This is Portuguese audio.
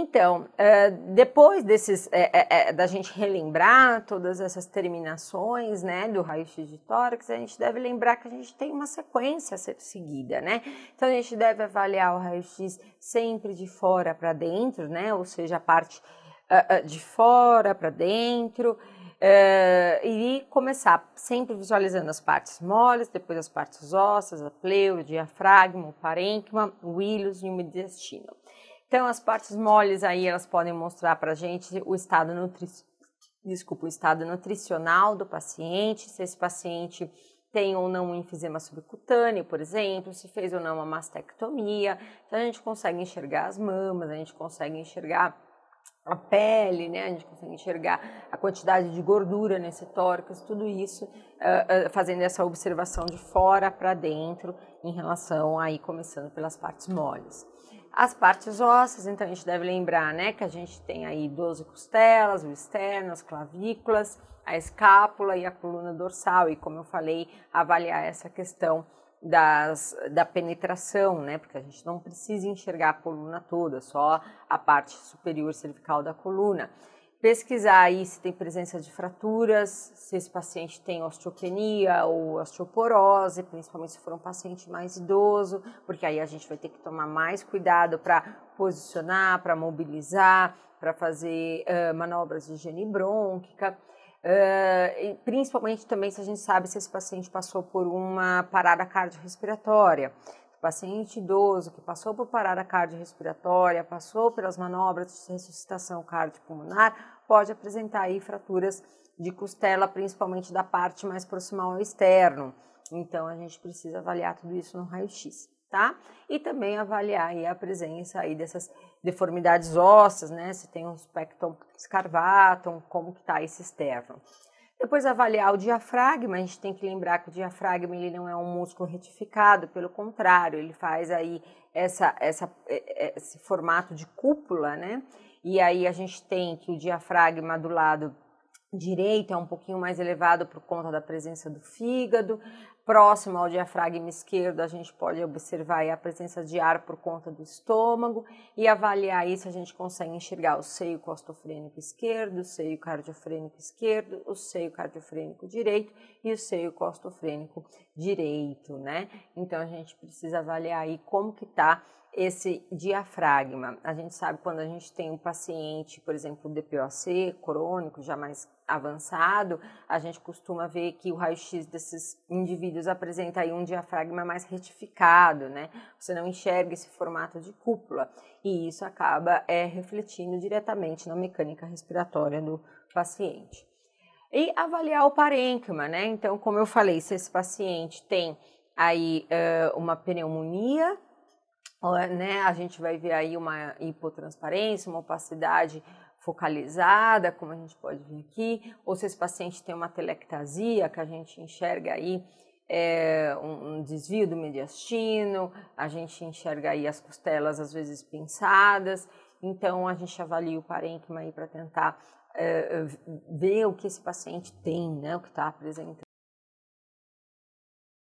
Então, depois da gente relembrar todas essas terminações, né, do raio-x de tórax, a gente deve lembrar que a gente tem uma sequência a ser seguida, né? Então, a gente deve avaliar o raio-x sempre de fora para dentro, né? Ou seja, a parte de fora para dentro, e começar sempre visualizando as partes moles, depois as partes ósseas, a pleura, o diafragma, o parênquima, o hílus e o mediastino. Então, as partes moles aí, elas podem mostrar para a gente o estado nutricional do paciente, se esse paciente tem ou não um enfisema subcutâneo, por exemplo, se fez ou não uma mastectomia. Então, a gente consegue enxergar as mamas, a gente consegue enxergar a pele, né? A gente consegue enxergar a quantidade de gordura nesse tórax, tudo isso fazendo essa observação de fora para dentro em relação aí, começando pelas partes moles. As partes ósseas, então a gente deve lembrar, né, que a gente tem aí 12 costelas, o externo, as clavículas, a escápula e a coluna dorsal, e como eu falei, avaliar essa questão da penetração, né, porque a gente não precisa enxergar a coluna toda, só a parte superior cervical da coluna. Pesquisar aí se tem presença de fraturas, se esse paciente tem osteopenia ou osteoporose, principalmente se for um paciente mais idoso, porque aí a gente vai ter que tomar mais cuidado para posicionar, para mobilizar, para fazer manobras de higiene brônquica. E principalmente também se a gente sabe se esse paciente passou por uma parada cardiorrespiratória. Paciente idoso que passou por parada cardiorrespiratória, passou pelas manobras de ressuscitação cardiopulmonar, pode apresentar aí fraturas de costela, principalmente da parte mais proximal ao externo. Então, a gente precisa avaliar tudo isso no raio-x, tá? E também avaliar aí a presença aí dessas deformidades ósseas, né? Se tem um spectrum scavatum, como que tá esse externo. Depois avaliar o diafragma, a gente tem que lembrar que o diafragma ele não é um músculo retificado, pelo contrário, ele faz aí esse formato de cúpula, né? E aí a gente tem que o diafragma do lado direito é um pouquinho mais elevado por conta da presença do fígado. Próximo ao diafragma esquerdo, a gente pode observar a presença de ar por conta do estômago e avaliar aí se a gente consegue enxergar o seio costofrênico esquerdo, o seio cardiofrênico esquerdo, o seio cardiofrênico direito e o seio costofrênico direito, né? Então, a gente precisa avaliar aí como que tá esse diafragma. A gente sabe quando a gente tem um paciente, por exemplo, DPOC crônico, já mais avançado, a gente costuma ver que o raio-x desses indivíduos apresenta aí um diafragma mais retificado, né? Você não enxerga esse formato de cúpula e isso acaba refletindo diretamente na mecânica respiratória do paciente. E avaliar o parênquima, né? Então, como eu falei, se esse paciente tem aí uma pneumonia, né, a gente vai ver aí uma hipotransparência, uma opacidade focalizada, como a gente pode ver aqui, ou se esse paciente tem uma telectasia, que a gente enxerga aí um desvio do mediastino, a gente enxerga aí as costelas às vezes pinçadas, então a gente avalia o parênquima aí para tentar ver o que esse paciente tem, né, o que está apresentando.